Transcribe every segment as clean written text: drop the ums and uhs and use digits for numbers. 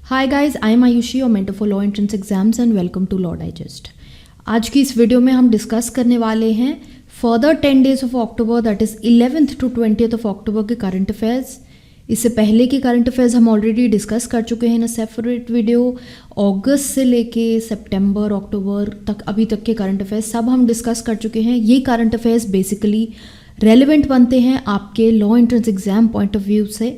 Hi guys, I am Ayushi और mentor for law entrance exams and welcome to law digest. आज की इस video में हम डिस्कस करने वाले हैं further 10 days of October, that is 11th to 20th of October के करंट अफेयर्स। इससे पहले के करंट अफेयर्स हम ऑलरेडी डिस्कस कर चुके हैं इन अ सेपरेट वीडियो। अगस्त से लेके सितंबर अक्टूबर तक अभी तक के करंट अफेयर्स सब हम डिस्कस कर चुके हैं। ये करंट अफेयर्स बेसिकली रेलिवेंट बनते हैं आपके law entrance exam point of view से,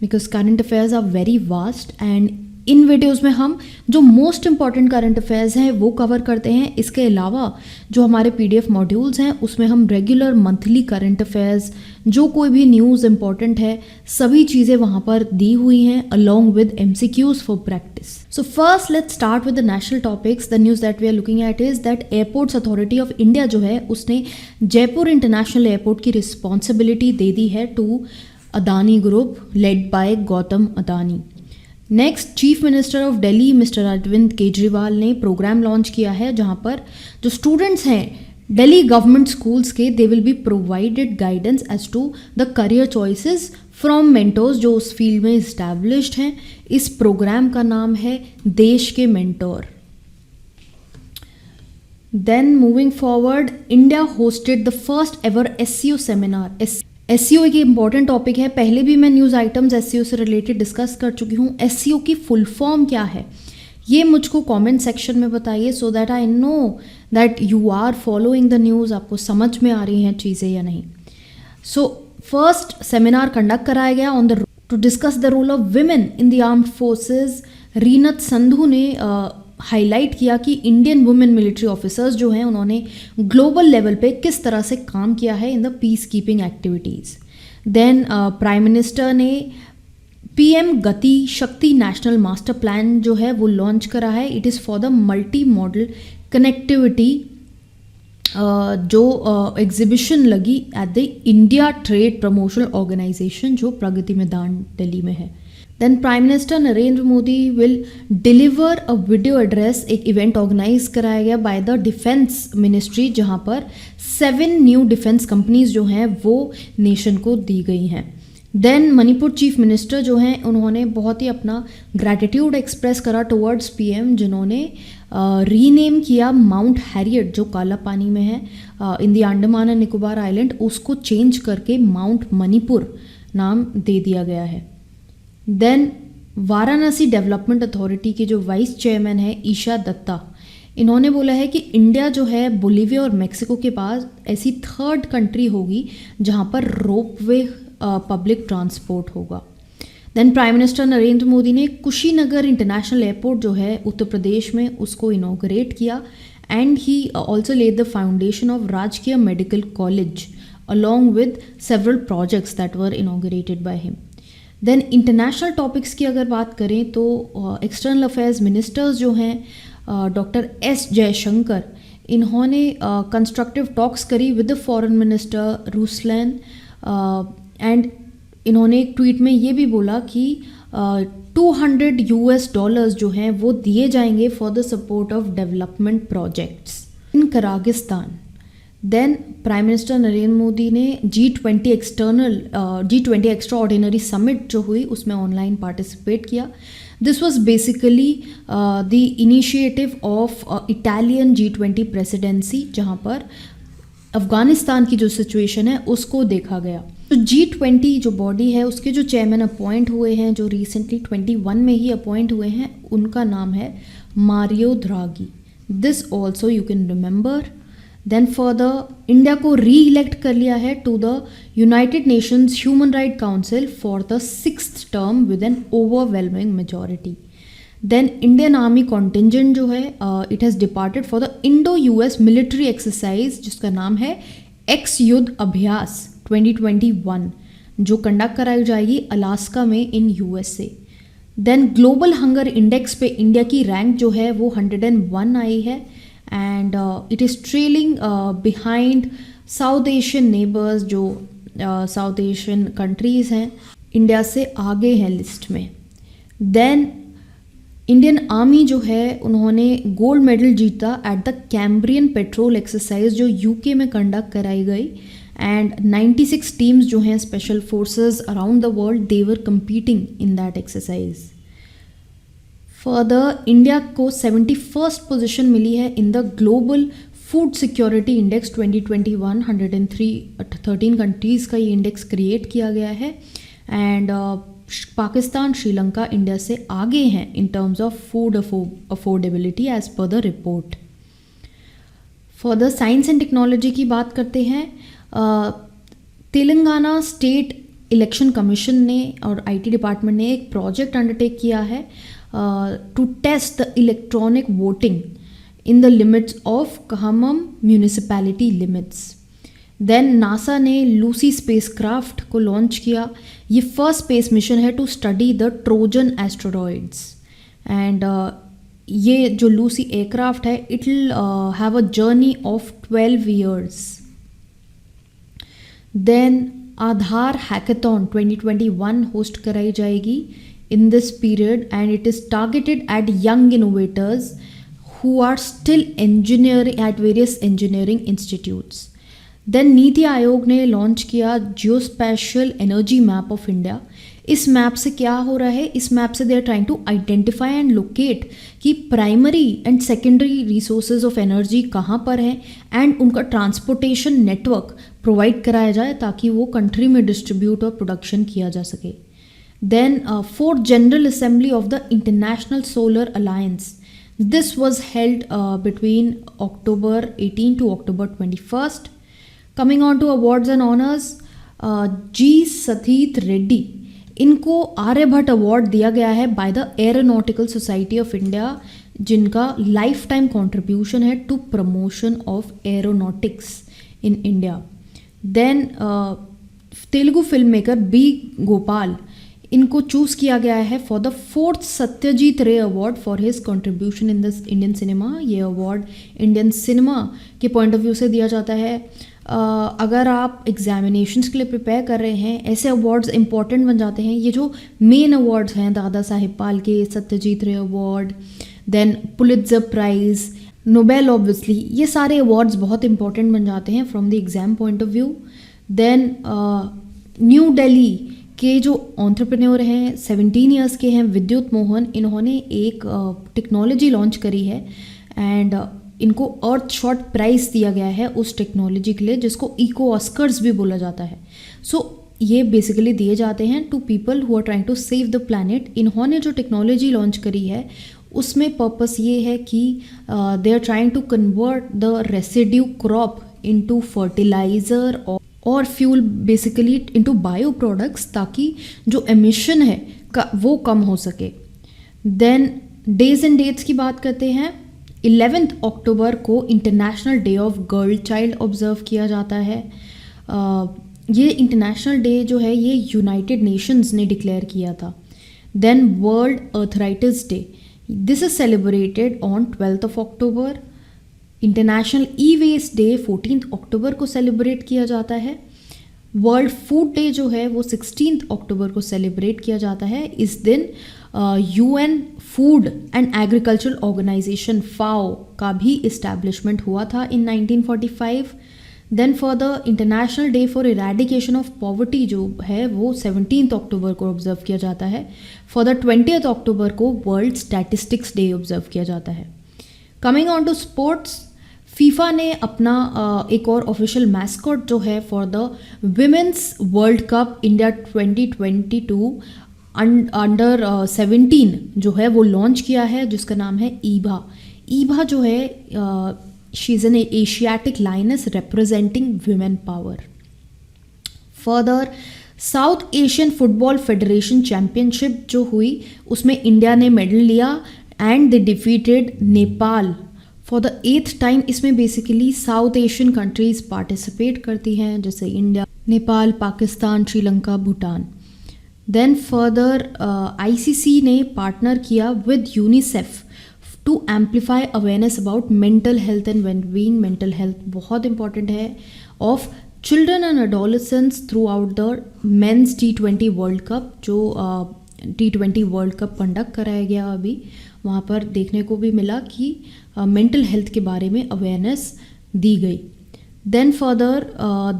because current affairs are very vast and in videos में हम जो मोस्ट इंपॉर्टेंट करंट अफेयर्स हैं वो कवर करते हैं। इसके अलावा जो हमारे पीडीएफ मॉड्यूल्स हैं उसमें हम रेगुलर मंथली करंट अफेयर्स, जो कोई भी न्यूज़ इंपॉर्टेंट है, सभी चीज़ें वहाँ पर दी हुई हैं along with MCQs for practice. So first let's start with the national topics. The news that we are looking at is that airports authority of India जो है उसने जयपुर इंटरनेशनल एयरपोर्ट की रिस्पॉन्सिबिलिटी दे दी है to Adani group led by Gautam Adani. Next, chief minister of Delhi mister Arvind Kejriwal ने programme launch किया है जहां पर जो स्टूडेंट्स हैं दिल्ली गवर्नमेंट स्कूल्स के, they will be provided guidance as to the career choices from mentors जो उस फील्ड में इस्टेब्लिश्ड हैं। इस प्रोग्राम का नाम है देश के mentor. Then moving forward, India hosted the first ever SEO seminar. SEO एक इंपॉर्टेंट टॉपिक है, पहले भी मैं न्यूज़ आइटम्स SEO से रिलेटेड डिस्कस कर चुकी हूँ। SEO की फुल फॉर्म क्या है ये मुझको कमेंट सेक्शन में बताइए, so that I know that you are following the news, आपको समझ में आ रही हैं चीज़ें या नहीं। सो फर्स्ट सेमिनार कंडक्ट कराया गया on the to discuss the role of women in the armed forces. Reenat Sandhu ने हाईलाइट किया कि इंडियन वुमेन मिलिट्री ऑफिसर्स जो हैं उन्होंने ग्लोबल लेवल पे किस तरह से काम किया है in the peace keeping activities. Then prime minister ने PM गति शक्ति नेशनल मास्टर प्लान जो है वो लॉन्च करा है। It is for the multi model connectivity, जो एग्जीबिशन लगी at the India trade promotion organisation जो प्रगति मैदान दिल्ली में है। Then prime minister Narendra Modi will deliver a video address, एक इवेंट ऑर्गेनाइज कराया गया बाय द डिफेंस मिनिस्ट्री जहां पर 7 न्यू डिफेंस कंपनीज जो हैं वो नेशन को दी गई हैं। देन मणिपुर चीफ मिनिस्टर जो हैं उन्होंने बहुत ही अपना ग्रैटिट्यूड एक्सप्रेस करा टुवर्ड्स PM जिन्होंने रीनेम किया माउंट हैरियट जो काला पानी में है in the Andaman and Nicobar island, उसको चेंज करके माउंट मणिपुर नाम दे दिया गया है। देन वाराणसी डेवलपमेंट अथॉरिटी के जो वाइस चेयरमैन है ईशा दत्ता, इन्होंने बोला है कि इंडिया जो है बोलीविया और मेक्सिको के पास ऐसी 3rd कंट्री होगी जहां पर रोपवे पब्लिक ट्रांसपोर्ट होगा। Then prime minister Narendra Modi ने कुशीनगर इंटरनेशनल एयरपोर्ट जो है उत्तर प्रदेश में उसको इनॉग्रेट किया and he also laid the foundation of Rajkiya medical college along with several projects that were inaugurated by him. Then international topics की अगर बात करें तो एक्सटर्नल अफेयर्स मिनिस्टर्स जो हैं डॉक्टर S जयशंकर, इन्होंने कंस्ट्रक्टिव टॉक्स करी with the foreign minister Ruslan and इन्होंने एक ट्वीट में ये भी बोला कि $200 जो हैं वो दिए जाएंगे for the support of development projects in Kyrgyzstan. Then prime minister Narendra Modi ने G20 एक्स्ट्रा ऑर्डिनरी समिट जो हुई उसमें ऑनलाइन पार्टिसिपेट किया। This was basically the initiative of Italian G20 presidency जहाँ पर अफगानिस्तान की जो सिचुएशन है उसको देखा गया। तो G20 जो बॉडी है उसके जो चेयरमैन अपॉइंट हुए हैं, जो रिसेंटली 21 में ही अपॉइंट हुए हैं, उनका नाम है Mario Draghi. This also you can remember. Then further India को री इलेक्ट कर लिया है to the United Nations human right council for the 6th term with an overwhelming majority. Then Indian army contingent जो है it has departed for the इंडो-US military exercise जिसका नाम है एक्स युद्ध अभ्यास 2021 जो कंडक्ट कराई जाएगी अलास्का में in USA। Then global hunger index पे इंडिया की रैंक जो है वो 101 आई है and it is trailing behind South Asian neighbours, जो साउथ एशियन कंट्रीज़ हैं इंडिया से आगे हैं लिस्ट में। देन इंडियन आर्मी जो है उन्होंने गोल्ड मेडल जीता at the Cambrian petrol exercise जो UK में कंडक्ट कराई गई एंड 96 टीम्स जो हैं special forces around the world they were competing in that exercise. Further India को 71st पोजीशन मिली है in the global food security index 2021। 113 countries का ये इंडेक्स क्रिएट किया गया है एंड पाकिस्तान श्रीलंका इंडिया से आगे हैं in terms of food affordability as per the report. Further science and technology की बात करते हैं। तेलंगाना स्टेट इलेक्शन कमीशन ने और आईटी डिपार्टमेंट ने एक प्रोजेक्ट अंडरटेक किया है to test the electronic voting in the limits of Khammam municipality limits. Then NASA ने लूसी स्पेसक्राफ्ट को लॉन्च किया। ये फर्स्ट स्पेस मिशन है to study the Trojan asteroids and ये जो लूसी एयरक्राफ्ट है it will have a journey of 12 years। देन Aadhaar hackathon 2021 host कराई जाएगी in this period and it is targeted at young innovators who are still engineering at various engineering institutes. Then NITI Aayog ने launch किया geospatial energy map of India. इस map से क्या हो रहा है, इस मैप से they are trying to identify and locate कि primary and secondary resources of energy कहाँ पर हैं एंड उनका ट्रांसपोर्टेशन नेटवर्क प्रोवाइड कराया जाए ताकि वो कंट्री में डिस्ट्रीब्यूट और प्रोडक्शन किया जा सके। Then fourth general assembly of the international solar alliance, this was held between October 18 to October 21st। Coming on to awards and honours, G Satish Reddy इनको आर्यभट्ट अवार्ड दिया गया है by the aeronautical society of India जिनका life time contribution है to promotion of aeronautics in India. Then Telugu film maker B Gopal इनको choose किया गया है for the 4th Satyajit Ray award for his contribution in this Indian cinema. ये award Indian cinema के point of view से दिया जाता है। अगर आप एग्जामिनेशंस के लिए प्रिपेयर कर रहे हैं ऐसे अवार्ड्स इंपॉर्टेंट बन जाते हैं। ये जो मेन अवार्ड्स हैं दादा Sahib Phalke, Satyajit Ray award, then Pulitzer prize, Nobel obviously, ये सारे अवार्ड्स बहुत इंपॉर्टेंट बन जाते हैं from the exam point of view. Then New Delhi के जो एंटरप्रेन्योर हैं 17 ईयर्स के हैं विद्युत मोहन, इन्होंने एक टेक्नोलॉजी लॉन्च करी है एंड इनको अर्थ शॉट प्राइज़ दिया गया है उस टेक्नोलॉजी के लिए जिसको इको ऑस्कर्स भी बोला जाता है। सो ये बेसिकली दिए जाते हैं to people who are trying to save the planet. इन्होंने जो टेक्नोलॉजी लॉन्च करी है उसमें पर्पस ये है कि they are trying to convert the residue crop into fertilizer और fuel basically into bio products ताकि जो एमिशन है वो कम हो सके। देन डेज एंड डेट्स की बात करते हैं। 11 अक्टूबर को international day of girl child observe किया जाता है। ये इंटरनेशनल डे जो है ये यूनाइटेड नेशंस ने डिक्लेयर किया था। Then world arthritis day, this is celebrated on 12 October. International e waste day 14 अक्टूबर को सेलिब्रेट किया जाता है। वर्ल्ड फूड डे जो है वो 16 अक्टूबर को सेलिब्रेट किया जाता है। इस दिन UN food and agricultural organisation FAO का भी इस्टेब्लिशमेंट हुआ था in 1945। Then for the international day for eradication of poverty जो है वो 17 अक्टूबर को ऑब्जर्व किया जाता है। फॉर द 20 अक्टूबर को वर्ल्ड स्टैटिस्टिक्स डे ऑब्जर्व किया जाता है। Coming on to sports, FIFA ने अपना एक और ऑफिशियल मैस्कॉट जो है for the women's world cup India 2022 under 17 जो है वो लॉन्च किया है जिसका नाम है ईभा। ईभा जो है she is an asiatic lioness representing women power. Further South Asian football federation championship जो हुई उसमें इंडिया ने मेडल लिया and they defeated Nepal for the 8th time. इसमें basically South Asian countries participate करती हैं जैसे India, Nepal, Pakistan, Sri Lanka, Bhutan. Then further ICC ने पार्टनर किया with UNICEF to amplify awareness about mental health and wellbeing. Mental health बहुत important है of children and adolescents throughout the men's T20 world cup जो T20 world cup conduct कराया गया अभी, वहाँ पर देखने को भी मिला कि मेंटल हेल्थ के बारे में अवेयरनेस दी गई। देन फर्दर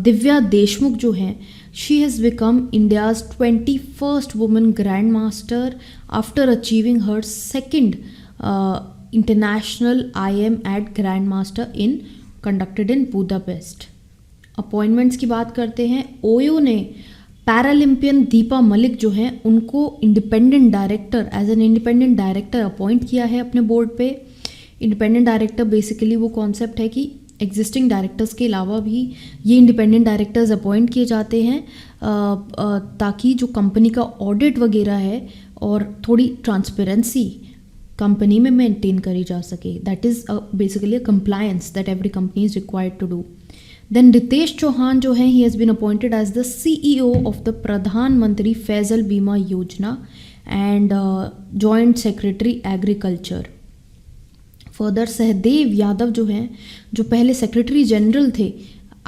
दिव्या देशमुख जो हैं She has become India's 21st woman grandmaster after achieving her second international IM at Grandmaster in conducted in Budapest. Appointments की बात करते हैं. ओयो ने पैरालंपियन दीपा मलिक जो हैं उनको independent director as an independent director appoint किया है अपने बोर्ड पे. इंडिपेंडेंट डायरेक्टर बेसिकली वो कॉन्सेप्ट है कि एग्जिस्टिंग डायरेक्टर्स के अलावा भी ये इंडिपेंडेंट डायरेक्टर्स अपॉइंट किए जाते हैं ताकि जो कंपनी का ऑडिट वगैरह है और थोड़ी ट्रांसपेरेंसी कंपनी में मेंटेन करी जा सके. That is basically a compliance that every company is required to do. Then Ritesh Chauhan जो हैं he has been appointed as the CEO of the Pradhan Mantri Fasal Bima Yojana and joint secretary agriculture. Further Sahdev Yadav जो हैं जो पहले सेक्रेटरी जनरल थे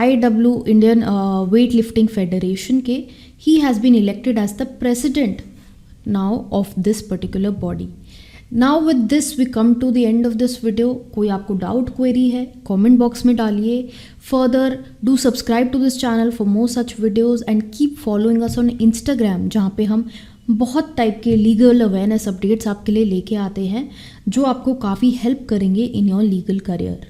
IW Indian weight lifting federation के, he has been elected as the president now of this particular body. Now with this we come to the end of this video. कोई आपको doubt query है comment box में डालिए. Further do subscribe to this channel for more such videos and keep following us on Instagram, जहाँ पे हम बहुत type के लीगल अवेयरनेस अपडेट्स आपके लिए लेके आते हैं जो आपको काफ़ी हेल्प करेंगे इन योर लीगल करियर.